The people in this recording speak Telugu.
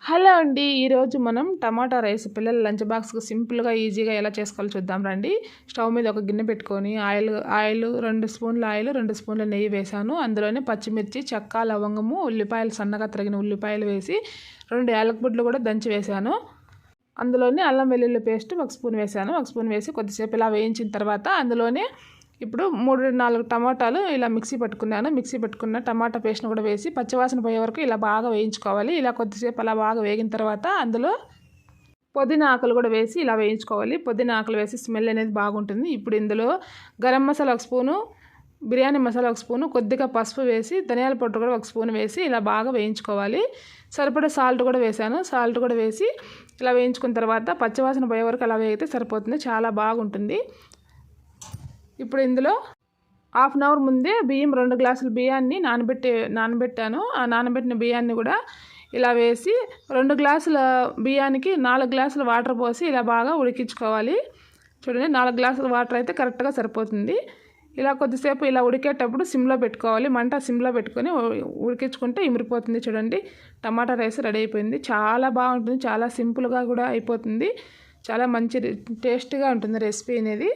హలో అండి, ఈరోజు మనం టమాటా రైస్ పిల్లల లంచ్ బాక్స్కి సింపుల్గా ఈజీగా ఎలా చేసుకోవాలో చూద్దాం రండి. స్టవ్ మీద ఒక గిన్నె పెట్టుకొని ఆయిల్ 2 స్పూన్ల ఆయిల్ 2 స్పూన్ల నెయ్యి వేసాను. అందులోనే పచ్చిమిర్చి, చెక్క, లవంగము, ఉల్లిపాయలు సన్నగా తరిగిన ఉల్లిపాయలు వేసి 2 యాలకులు కూడా దంచి వేసాను. అందులోనే అల్లం వెల్లుల్లి పేస్ట్ 1 స్పూన్ వేసాను. 1 స్పూన్ వేసి కొద్దిసేపు ఇలా వేయించిన తర్వాత అందులోనే ఇప్పుడు 3-4 టమాటాలు ఇలా మిక్సీ పట్టుకున్న టమాటా పేస్ట్ను కూడా వేసి పచ్చివాసన పోయే వరకు ఇలా బాగా వేయించుకోవాలి. ఇలా కొద్దిసేపు అలా బాగా వేగిన తర్వాత అందులో పుదీనా ఆకులు కూడా వేసి ఇలా వేయించుకోవాలి. పుదీనా ఆకులు వేసి స్మెల్ అనేది బాగుంటుంది. ఇప్పుడు ఇందులో గరం మసాలా 1 స్పూను, బిర్యానీ మసాలా 1 స్పూను, కొద్దిగా పసుపు వేసి ధనియాల పౌడర్ కూడా 1 స్పూన్ వేసి ఇలా బాగా వేయించుకోవాలి. సరిపడే సాల్ట్ కూడా వేసాను. సాల్ట్ కూడా వేసి ఇలా వేయించుకున్న తర్వాత పచ్చివాసన పోయే వరకు అలా వేగితే సరిపోతుంది. చాలా బాగుంటుంది. ఇప్పుడు ఇందులో హాఫ్ అన్ అవర్ ముందే 2 గ్లాసుల బియ్యాన్ని నానబెట్టాను. ఆ నానబెట్టిన బియ్యాన్ని కూడా ఇలా వేసి 2 గ్లాసుల బియ్యానికి 4 గ్లాసుల వాటర్ పోసి ఇలా బాగా ఉడికించుకోవాలి. చూడండి, 4 గ్లాసుల వాటర్ అయితే కరెక్ట్గా సరిపోతుంది. ఇలా కొద్దిసేపు ఇలా ఉడికేటప్పుడు సిమ్లో పెట్టుకోవాలి. మంట సిమ్లో పెట్టుకొని ఉడికించుకుంటే ఇమిరిపోతుంది. చూడండి, టమాటా రైస్ రెడీ అయిపోయింది. చాలా బాగుంటుంది. చాలా సింపుల్గా కూడా అయిపోతుంది. చాలా మంచి టేస్ట్గా ఉంటుంది రెసిపీ అనేది.